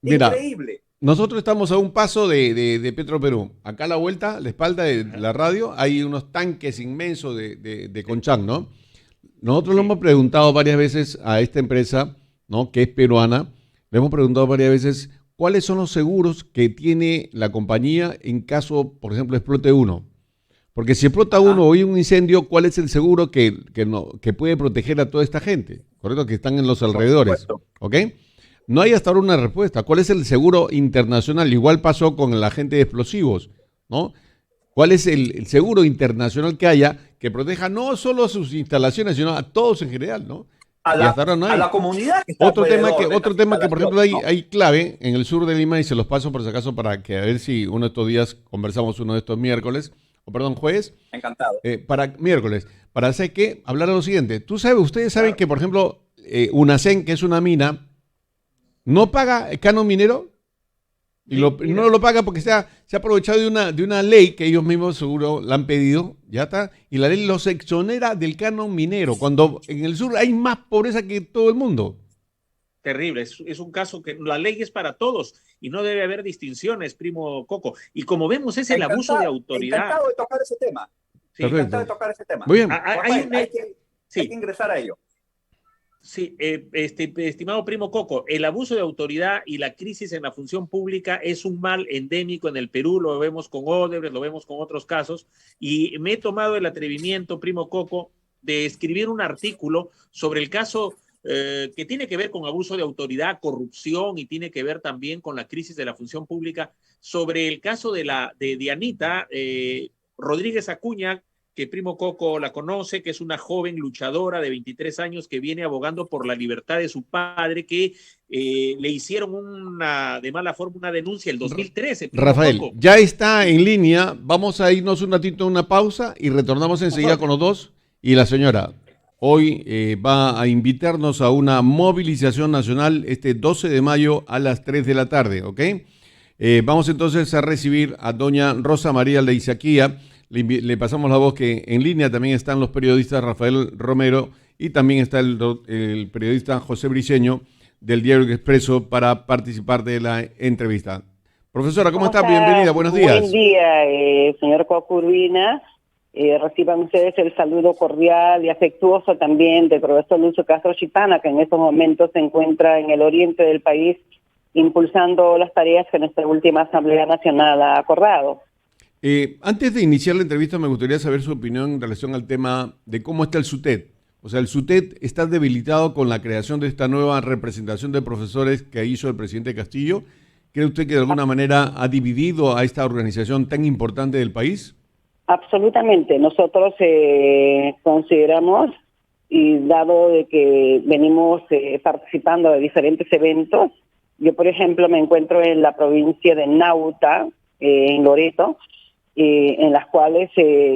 mira, increíble. Nosotros estamos a un paso de Petroperú. Acá a la vuelta, a la espalda de la radio, hay unos tanques inmensos de Conchán, ¿no? Nosotros le hemos preguntado varias veces a esta empresa, ¿no? Que es peruana, le hemos preguntado varias veces cuáles son los seguros que tiene la compañía en caso, por ejemplo, explote uno. Porque si explota uno o hay un incendio, ¿cuál es el seguro que puede proteger a toda esta gente? ¿Correcto? Que están en los alrededores. ¿Ok? No hay hasta ahora una respuesta. ¿Cuál es el seguro internacional? Igual pasó con la gente de explosivos, ¿no? ¿Cuál es el seguro internacional que haya que proteja no solo a sus instalaciones, sino a todos en general, ¿no? A la comunidad que está otro tema que, por ejemplo, hay clave en el sur de Lima, y se los paso por si acaso para que a ver si uno de estos días conversamos uno de estos miércoles, jueves. Encantado. Para miércoles. Para hacer que hablar de lo siguiente. Ustedes saben que, por ejemplo, UNACEN, que es una mina, no paga canon minero. Y no lo paga porque se ha aprovechado de una ley que ellos mismos seguro la han pedido, ya está, y la ley los exonera del canon minero, cuando en el sur hay más pobreza que todo el mundo. Terrible, es un caso que la ley es para todos y no debe haber distinciones, primo Coco. Y como vemos es el abuso de autoridad. Encantado de tocar ese tema. Sí, encantado de tocar ese tema. Muy bien. Hay que ingresar a ello. Sí, estimado primo Coco, el abuso de autoridad y la crisis en la función pública es un mal endémico en el Perú, lo vemos con Odebrecht, lo vemos con otros casos, y me he tomado el atrevimiento, primo Coco, de escribir un artículo sobre el caso que tiene que ver con abuso de autoridad, corrupción, y tiene que ver también con la crisis de la función pública, sobre el caso de Dianita Rodríguez Acuña, que primo Coco la conoce, que es una joven luchadora de 23 años que viene abogando por la libertad de su padre, que le hicieron de mala forma una denuncia el 2013. Rafael, Coco. Ya está en línea, vamos a irnos un ratito a una pausa y retornamos enseguida con los dos. Y la señora hoy va a invitarnos a una movilización nacional este 12 de mayo a las 3 de la tarde, ¿ok? Vamos entonces a recibir a doña Rosa María Leizaquía. Le pasamos la voz, que en línea también están los periodistas Rafael Romero y también está el periodista José Briceño del Diario Expreso para participar de la entrevista. Profesora, ¿cómo está? está? Bienvenida, buenos días. Buen día, señor Coco Urbina. Reciban ustedes el saludo cordial y afectuoso también del profesor Lucio Castro Chipana, que en estos momentos se encuentra en el oriente del país impulsando las tareas que nuestra última Asamblea Nacional ha acordado. Antes de iniciar la entrevista me gustaría saber su opinión en relación al tema de cómo está el SUTEP. O sea, el SUTEP está debilitado con la creación de esta nueva representación de profesores que hizo el presidente Castillo. ¿Cree usted que de alguna manera ha dividido a esta organización tan importante del país? Absolutamente. Nosotros consideramos, y dado de que venimos participando de diferentes eventos, yo por ejemplo me encuentro en la provincia de Nauta, en Loreto, en las cuales,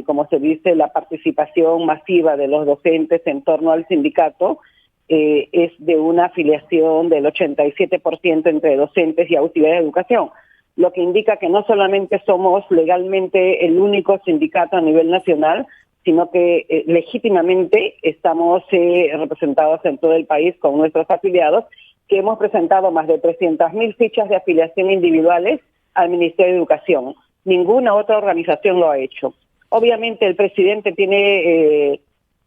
como se dice, la participación masiva de los docentes en torno al sindicato es de una afiliación del 87% entre docentes y autoridades de educación, lo que indica que no solamente somos legalmente el único sindicato a nivel nacional, sino que legítimamente estamos representados en todo el país con nuestros afiliados, que hemos presentado más de 300.000 fichas de afiliación individuales al Ministerio de Educación. Ninguna otra organización lo ha hecho. Obviamente el presidente tiene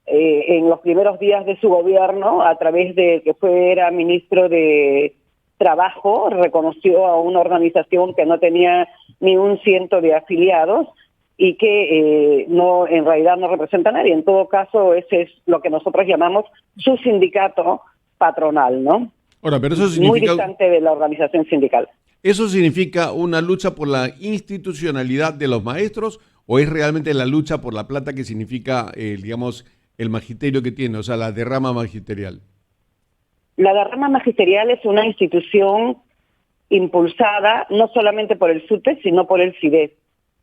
en los primeros días de su gobierno, a través de que era ministro de Trabajo, reconoció a una organización que no tenía ni 100 de afiliados y que no, en realidad no representa a nadie. En todo caso, ese es lo que nosotros llamamos su sindicato patronal, ¿no? Ahora, pero eso significa... Muy distante de la organización sindical. ¿Eso significa una lucha por la institucionalidad de los maestros o es realmente la lucha por la plata que significa, digamos, el magisterio que tiene, o sea, la derrama magisterial? La derrama magisterial es una institución impulsada no solamente por el SUTEP, sino por el FIDES,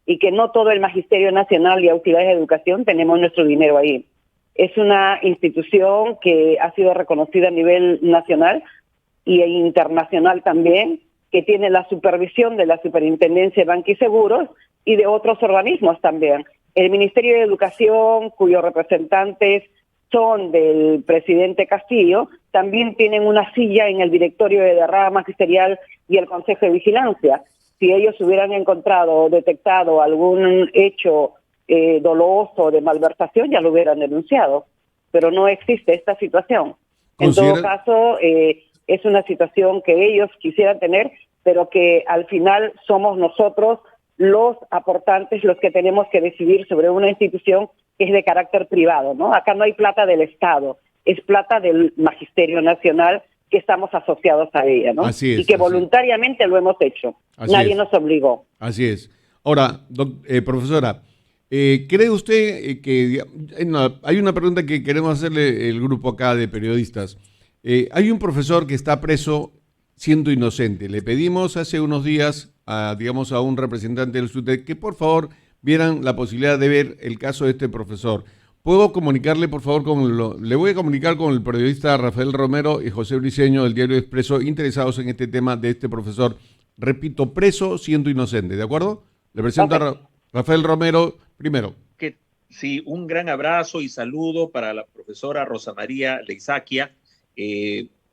y que no todo el Magisterio Nacional y autoridades de educación tenemos nuestro dinero ahí. Es una institución que ha sido reconocida a nivel nacional y internacional también, que tiene la supervisión de la Superintendencia de Banca y Seguros y de otros organismos también. El Ministerio de Educación, cuyos representantes son del presidente Castillo, también tienen una silla en el directorio de derrama magisterial y el Consejo de Vigilancia. Si ellos hubieran encontrado o detectado algún hecho doloso de malversación, ya lo hubieran denunciado. Pero no existe esta situación. En todo caso, es una situación que ellos quisieran tener, pero que al final somos nosotros los aportantes los que tenemos que decidir sobre una institución que es de carácter privado, ¿no? Acá no hay plata del Estado, es plata del Magisterio Nacional que estamos asociados a ella, ¿no? Así es, y que voluntariamente lo hemos hecho. Nadie nos obligó. Así es. Ahora, profesora, ¿cree usted que... hay una pregunta que queremos hacerle el grupo acá de periodistas. Hay un profesor que está preso siendo inocente. Le pedimos hace unos días a un representante del SUTEP que por favor vieran la posibilidad de ver el caso de este profesor. ¿Puedo comunicarle, por favor, le voy a comunicar con el periodista Rafael Romero y José Briceño del Diario Expreso, interesados en este tema de este profesor, repito, preso siendo inocente, ¿de acuerdo? Le presento a Rafael Romero primero. Sí, un gran abrazo y saludo para la profesora Rosa María Leizaquia.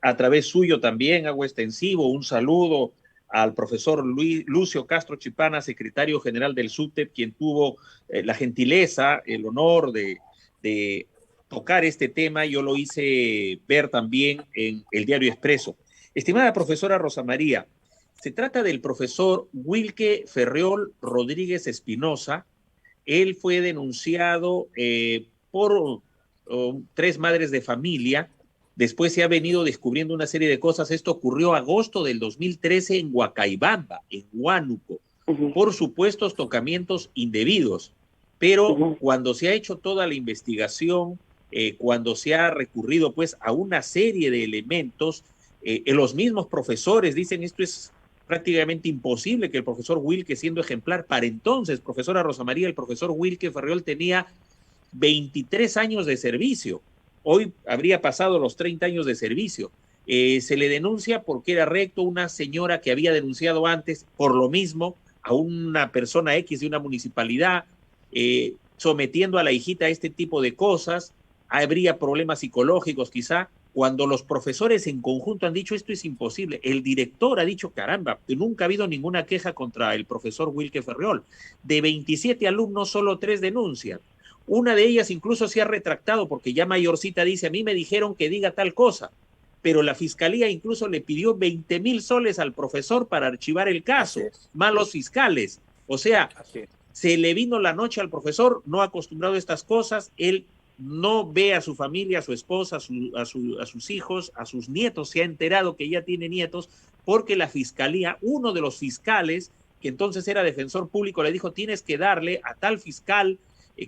A través suyo también hago extensivo un saludo al profesor Lucio Castro Chipana, secretario general del SUTEP, quien tuvo la gentileza, el honor de tocar este tema. Yo lo hice ver también en el Diario Expreso. Estimada profesora Rosa María, se trata del profesor Wilke Ferreol Rodríguez Espinosa. Él fue denunciado por 3 madres de familia. Después se ha venido descubriendo una serie de cosas. Esto ocurrió en agosto del 2013 en Huacaybamba, en Huánuco, por supuestos tocamientos indebidos. Pero cuando se ha hecho toda la investigación, cuando se ha recurrido pues a una serie de elementos, los mismos profesores dicen esto es prácticamente imposible que el profesor Wilke, siendo ejemplar para entonces, profesora Rosa María, el profesor Wilke Ferreol tenía 23 años de servicio. Hoy habría pasado los 30 años de servicio. Se le denuncia porque era recto. Una señora que había denunciado antes por lo mismo a una persona X de una municipalidad, sometiendo a la hijita a este tipo de cosas. Habría problemas psicológicos quizá. cuando los profesores en conjunto han dicho esto es imposible. El director ha dicho, caramba, que nunca ha habido ninguna queja contra el profesor Wilke Ferreol. De 27 alumnos, solo 3 denuncian. Una de ellas incluso se ha retractado porque ya mayorcita dice, a mí me dijeron que diga tal cosa, pero la fiscalía incluso le pidió 20,000 soles al profesor para archivar el caso. Malos fiscales. O sea, se le vino la noche al profesor, no acostumbrado a estas cosas, él no ve a su familia, a su esposa, a sus hijos, a sus nietos, se ha enterado que ya tiene nietos, porque la fiscalía, uno de los fiscales, que entonces era defensor público, le dijo, tienes que darle a tal fiscal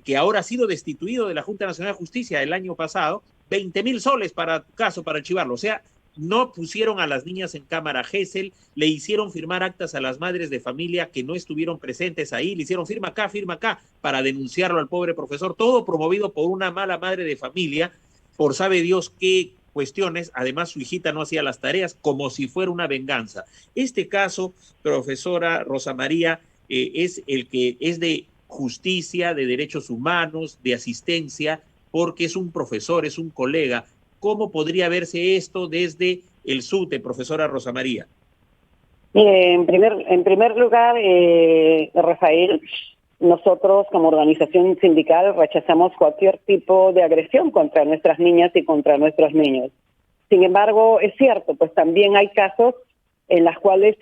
que ahora ha sido destituido de la Junta Nacional de Justicia el año pasado, 20,000 soles para tu caso, para archivarlo. O sea, no pusieron a las niñas en cámara Gesell, le hicieron firmar actas a las madres de familia que no estuvieron presentes ahí, le hicieron firma acá, para denunciarlo al pobre profesor, todo promovido por una mala madre de familia, por sabe Dios qué cuestiones. Además, su hijita no hacía las tareas, como si fuera una venganza. Este caso, profesora Rosa María, es el que es de justicia, de derechos humanos, de asistencia, porque es un profesor, es un colega. ¿Cómo podría verse esto desde el SUTE, profesora Rosa María? Mire, en primer lugar, Rafael, nosotros como organización sindical rechazamos cualquier tipo de agresión contra nuestras niñas y contra nuestros niños. Sin embargo, es cierto, pues también hay casos en los cuales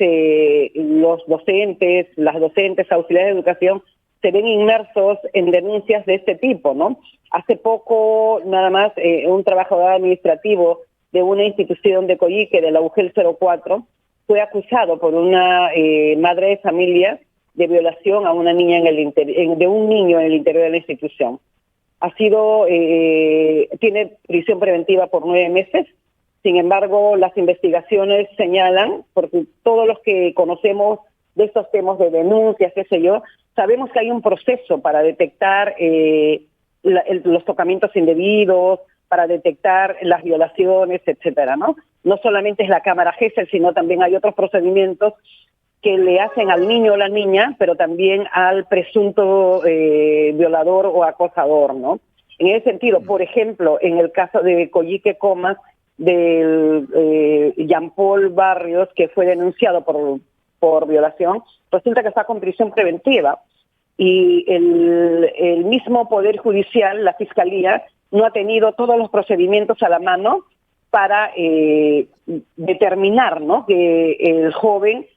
los docentes, las docentes auxiliares de educación se ven inmersos en denuncias de este tipo, ¿no? Hace poco, nada más, un trabajador administrativo de una institución de Coyique, de la UGEL 04, fue acusado por una madre de familia de violación a una niña de un niño en el interior de la institución. Tiene prisión preventiva por 9 meses. Sin embargo, las investigaciones señalan, porque todos los que conocemos de estos temas de denuncias, qué sé yo, sabemos que hay un proceso para detectar los tocamientos indebidos, para detectar las violaciones, etcétera, ¿no? No solamente es la cámara Gesell, sino también hay otros procedimientos que le hacen al niño o la niña, pero también al presunto violador o acosador, ¿no? En ese sentido, por ejemplo, en el caso de Coyique Comas, del Jean Paul Barrios, que fue denunciado por violación, resulta que está con prisión preventiva. Y el mismo Poder Judicial, la Fiscalía, no ha tenido todos los procedimientos a la mano para determinar, ¿no?, que el joven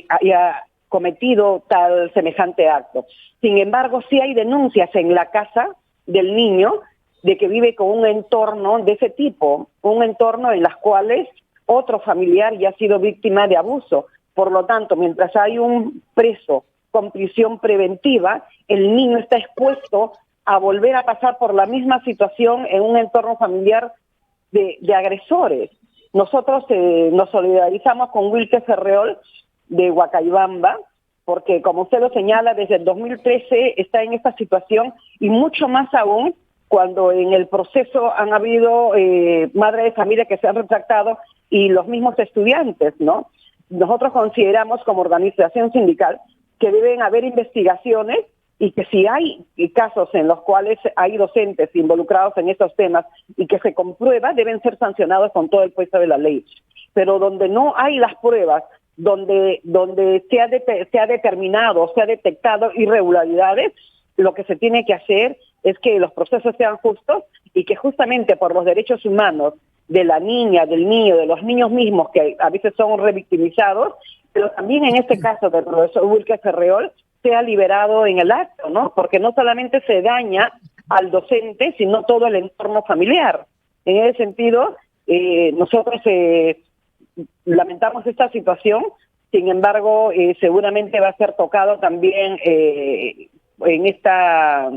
haya cometido tal semejante acto. Sin embargo, sí hay denuncias en la casa del niño de que vive con un entorno de ese tipo, un entorno en las cuales otro familiar ya ha sido víctima de abuso. Por lo tanto, mientras hay un preso con prisión preventiva, el niño está expuesto a volver a pasar por la misma situación en un entorno familiar de agresores. Nosotros nos solidarizamos con Wilke Ferreol de Huacaibamba, porque como usted lo señala, desde el 2013 está en esta situación, y mucho más aún cuando en el proceso han habido madres de familia que se han retractado y los mismos estudiantes, ¿no? Nosotros consideramos como organización sindical que deben haber investigaciones y que si hay casos en los cuales hay docentes involucrados en estos temas y que se comprueba, deben ser sancionados con todo el peso de la ley. Pero donde no hay las pruebas, donde se ha determinado, se ha detectado irregularidades, lo que se tiene que hacer es que los procesos sean justos y que justamente por los derechos humanos de la niña, del niño, de los niños mismos, que a veces son revictimizados, pero también en este caso del profesor Wilke Ferreol, sea liberado en el acto, ¿no? Porque no solamente se daña al docente, sino todo el entorno familiar. En ese sentido, nosotros lamentamos esta situación. Sin embargo, seguramente va a ser tocado también en esta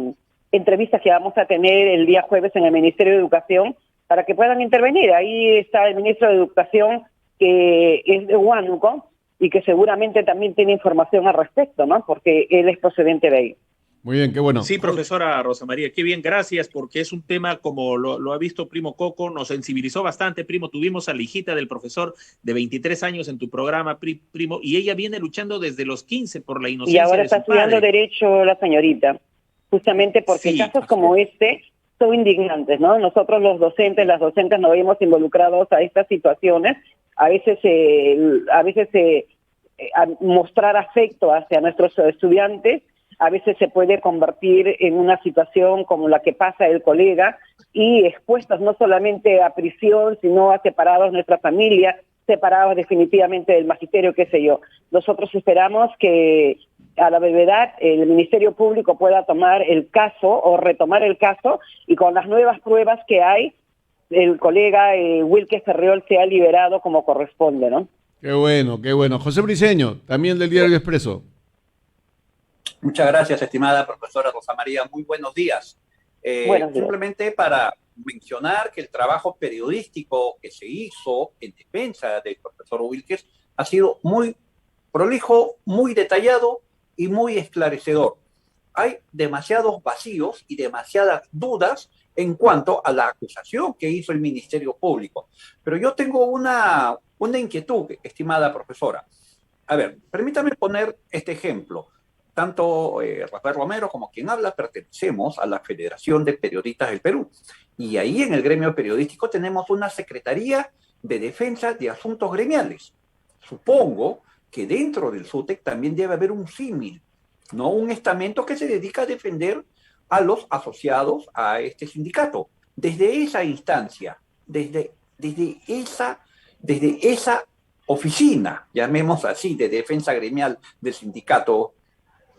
entrevista que vamos a tener el día jueves en el Ministerio de Educación, para que puedan intervenir. Ahí está el ministro de Educación, que es de Huánuco, y que seguramente también tiene información al respecto, ¿no? Porque él es procedente de ahí. Muy bien, qué bueno. Sí, profesora Rosa María, qué bien, gracias, porque es un tema, como lo ha visto Primo Coco, nos sensibilizó bastante, Primo. Tuvimos a la hijita del profesor de 23 años en tu programa, Primo, y ella viene luchando desde los 15 por la inocencia. Y ahora está estudiando Derecho la señorita, justamente porque sí, casos como este son indignantes, ¿no? Nosotros los docentes, las docentes nos vemos involucrados a estas situaciones, a veces a mostrar afecto hacia nuestros estudiantes, a veces se puede convertir en una situación como la que pasa el colega y expuestos no solamente a prisión, sino a separados nuestra familia, separados definitivamente del magisterio, qué sé yo. Nosotros esperamos que a la brevedad el Ministerio Público pueda tomar el caso o retomar el caso y con las nuevas pruebas que hay, el colega Wilkes Ferriol sea liberado como corresponde, ¿no? Qué bueno, qué bueno. José Briceño, también del Diario Expreso. Muchas gracias, estimada profesora Rosa María. Muy buenos días. Buenos días. Simplemente para mencionar que el trabajo periodístico que se hizo en defensa del profesor Wilkes ha sido muy prolijo, muy detallado y muy esclarecedor. Hay demasiados vacíos y demasiadas dudas en cuanto a la acusación que hizo el Ministerio Público. Pero yo tengo una inquietud, estimada profesora. A ver, permítame poner este ejemplo. Tanto Rafael Romero como quien habla pertenecemos a la Federación de Periodistas del Perú. Y ahí en el gremio periodístico tenemos una Secretaría de Defensa de Asuntos Gremiales. Supongo que dentro del SUTEC también debe haber un símil, ¿no? Un estamento que se dedica a defender a los asociados a este sindicato. Desde esa instancia, desde esa oficina, llamemos así, de defensa gremial del sindicato,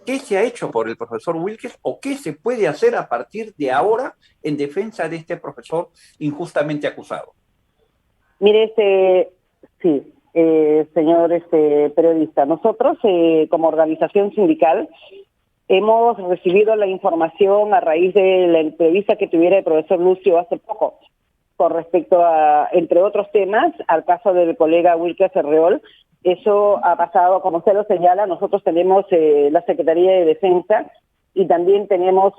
¿qué se ha hecho por el profesor Wilkes o qué se puede hacer a partir de ahora en defensa de este profesor injustamente acusado? Mire, señor periodista, nosotros como organización sindical hemos recibido la información a raíz de la entrevista que tuviera el profesor Lucio hace poco con respecto a, entre otros temas, al caso del colega Wilkes Ferriol. Eso ha pasado, como usted lo señala, nosotros tenemos la Secretaría de Defensa y también tenemos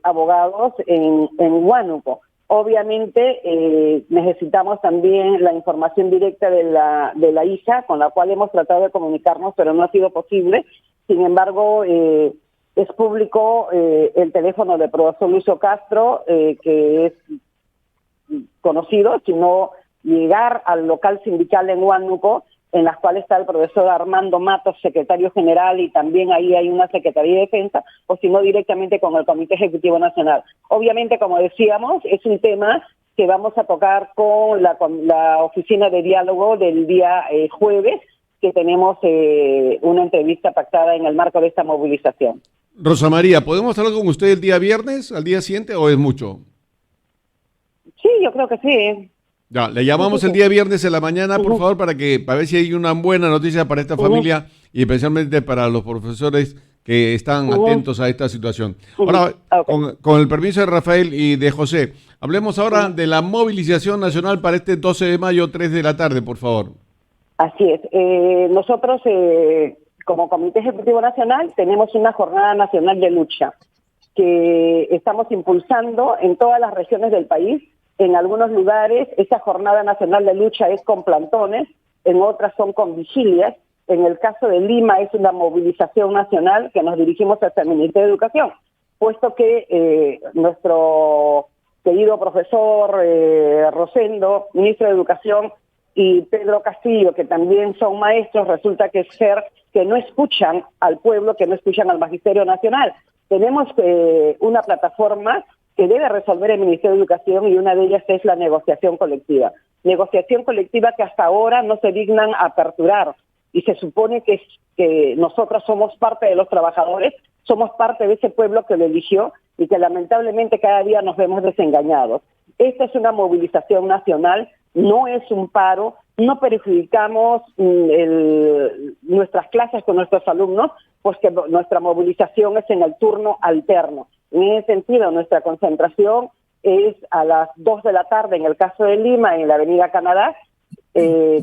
abogados en Huánuco. Obviamente necesitamos también la información directa de la hija, con la cual hemos tratado de comunicarnos, pero no ha sido posible. Sin embargo, es público el teléfono del profesor Lucio Castro, que es conocido, sino llegar al local sindical en Huánuco, en las cuales está el profesor Armando Matos, secretario general, y también ahí hay una Secretaría de Defensa, o si no directamente con el Comité Ejecutivo Nacional. Obviamente, como decíamos, es un tema que vamos a tocar con la oficina de diálogo del día jueves, que tenemos una entrevista pactada en el marco de esta movilización. Rosa María, ¿podemos hablar con usted el día viernes, al día siguiente, o es mucho? Sí, yo creo que sí. Ya, le llamamos el día viernes en la mañana, por favor, para ver si hay una buena noticia para esta familia y especialmente para los profesores que están atentos a esta situación. Ahora, con el permiso de Rafael y de José, hablemos ahora de la movilización nacional para este 12 de mayo, 3 de la tarde, por favor. Así es. Nosotros, como Comité Ejecutivo Nacional, tenemos una jornada nacional de lucha que estamos impulsando en todas las regiones del país. En algunos lugares esa jornada nacional de lucha es con plantones, en otras son con vigilias. En el caso de Lima es una movilización nacional que nos dirigimos hacia el Ministerio de Educación, puesto que nuestro querido profesor Rosendo, ministro de Educación, y Pedro Castillo, que también son maestros, resulta que no escuchan al pueblo, que no escuchan al Magisterio Nacional. Tenemos una plataforma que debe resolver el Ministerio de Educación y una de ellas es la negociación colectiva. Negociación colectiva que hasta ahora no se dignan a aperturar y se supone que nosotros somos parte de los trabajadores, somos parte de ese pueblo que lo eligió y que lamentablemente cada día nos vemos desengañados. Esta es una movilización nacional, no es un paro, no perjudicamos nuestras clases con nuestros alumnos, pues que nuestra movilización es en el turno alterno. En ese sentido, nuestra concentración es a las 2 de la tarde, en el caso de Lima, en la Avenida Canadá,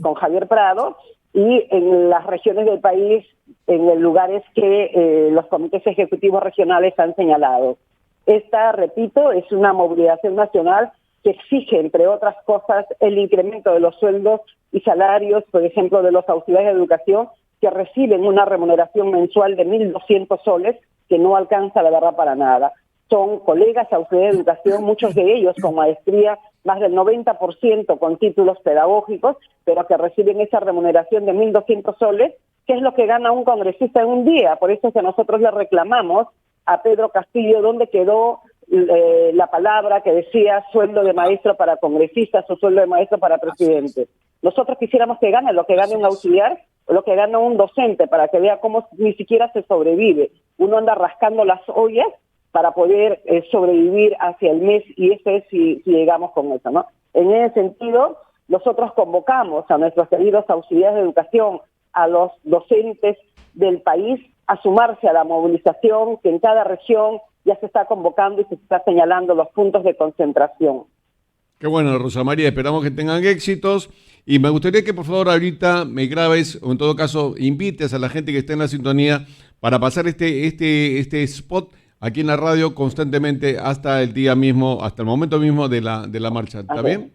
con Javier Prado, y en las regiones del país, en lugares que los comités ejecutivos regionales han señalado. Esta, repito, es una movilización nacional que exige, entre otras cosas, el incremento de los sueldos y salarios, por ejemplo, de los auxiliares de educación, que reciben una remuneración mensual de 1.200 soles, que no alcanza la verdad para nada. son colegas auxiliares de educación, muchos de ellos con maestría, más del 90% con títulos pedagógicos, pero que reciben esa remuneración de 1.200 soles, que es lo que gana un congresista en un día. Por eso es que nosotros le reclamamos a Pedro Castillo dónde quedó la palabra que decía sueldo de maestro para congresistas o sueldo de maestro para presidente. Nosotros quisiéramos que gane lo que gane un auxiliar o lo que gana un docente, para que vea cómo ni siquiera se sobrevive. Uno anda rascando las ollas para poder sobrevivir hacia el mes, y eso es si llegamos con eso, ¿no? En ese sentido, nosotros convocamos a nuestros queridos auxiliares de educación, a los docentes del país, a sumarse a la movilización que en cada región ya se está convocando y se está señalando los puntos de concentración. Qué bueno, Rosa María, esperamos que tengan éxitos. Y me gustaría que por favor ahorita me grabes, o en todo caso invites a la gente que está en la sintonía para pasar este spot aquí en la radio constantemente hasta el día mismo, hasta el momento mismo de la marcha. ¿Está bien?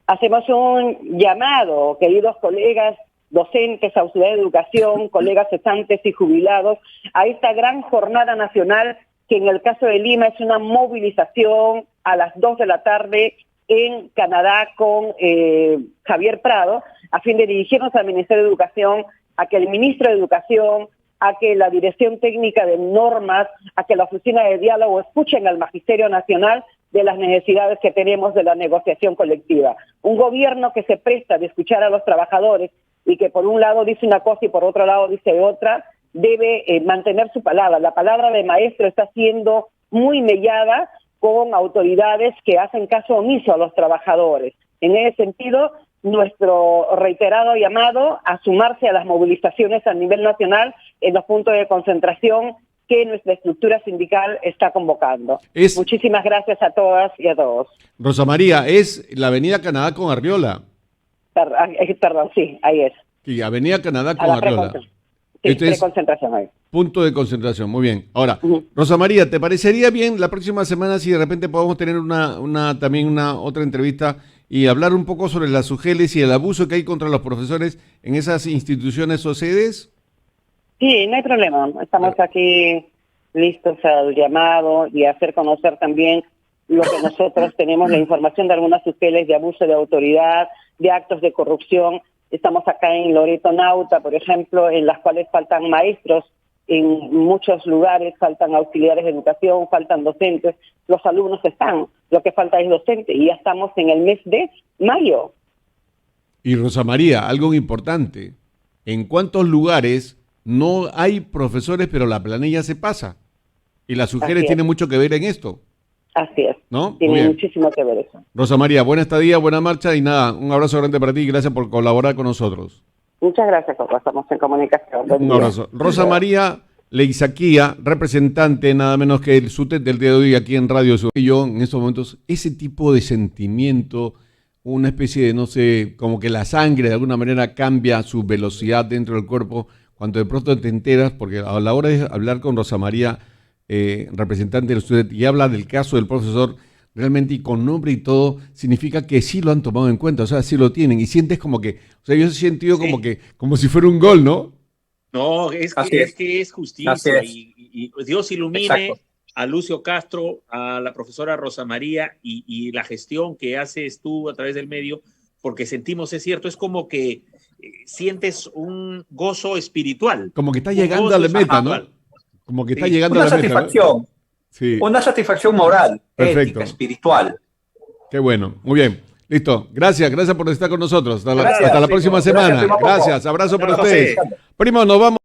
Hacemos un llamado, queridos colegas docentes, auxiliares de educación, colegas cesantes y jubilados, a esta gran jornada nacional que en el caso de Lima es una movilización a las 2 de la tarde en Canadá con Javier Prado, a fin de dirigirnos al Ministerio de Educación, a que el Ministro de Educación, a que la Dirección Técnica de Normas, a que la Oficina de Diálogo escuchen al Magisterio Nacional de las necesidades que tenemos de la negociación colectiva. Un gobierno que se presta de escuchar a los trabajadores y que por un lado dice una cosa y por otro lado dice otra, debe mantener su palabra. La palabra de maestro está siendo muy mellada con autoridades que hacen caso omiso a los trabajadores. En ese sentido, nuestro reiterado llamado a sumarse a las movilizaciones a nivel nacional en los puntos de concentración que nuestra estructura sindical está convocando. Muchísimas gracias a todas y a todos. Rosa María, es la Avenida Canadá con Arriola. Perdón, sí, ahí es. Sí, Avenida Canadá con Arriola. Sí, preconcentración ahí. Punto de concentración, muy bien. Ahora, Rosa María, ¿te parecería bien la próxima semana si de repente podemos tener también una otra entrevista y hablar un poco sobre las UGELes y el abuso que hay contra los profesores en esas instituciones o sedes? Sí, no hay problema. Estamos aquí listos al llamado y a hacer conocer también lo que nosotros tenemos, la información de algunas UGELes de abuso de autoridad, de actos de corrupción. Estamos acá en Loreto Nauta, por ejemplo, en las cuales faltan maestros, en muchos lugares faltan auxiliares de educación, faltan docentes, los alumnos están, lo que falta es docente, y ya estamos en el mes de mayo. Y Rosa María, algo importante, ¿en cuántos lugares no hay profesores pero la planilla se pasa? Y las UGELes tienen mucho que ver en esto. Así es, ¿no? Tiene muchísimo que ver eso. Rosa María, buena estadía, buena marcha y nada, un abrazo grande para ti y gracias por colaborar con nosotros. Muchas gracias, Coco, estamos en comunicación. Un abrazo. Rosa María Leizaquía, representante nada menos que el SUTEP del día de hoy aquí en Radio Sur. Y yo en estos momentos, ese tipo de sentimiento, una especie de, no sé, como que la sangre de alguna manera cambia su velocidad dentro del cuerpo cuando de pronto te enteras, porque a la hora de hablar con Rosa María, representante del SUTEP, y habla del caso del profesor, realmente y con nombre y todo, significa que sí lo han tomado en cuenta, o sea, sí lo tienen, y sientes como que, o sea, yo he sentido como que, como si fuera un gol, ¿no? No, es que es justicia, y Dios ilumine a Lucio Castro, a la profesora Rosa María, y la gestión que haces tú a través del medio, porque sentimos, es cierto, es como que sientes un gozo espiritual. Como que está llegando a la meta, ¿no? Como que está llegando a la satisfacción, meta, ¿no? Sí. Una satisfacción moral, ética, espiritual. Qué bueno, muy bien. Listo, gracias por estar con nosotros. Hasta la próxima semana. Gracias, abrazo para ustedes. Primo, nos vamos.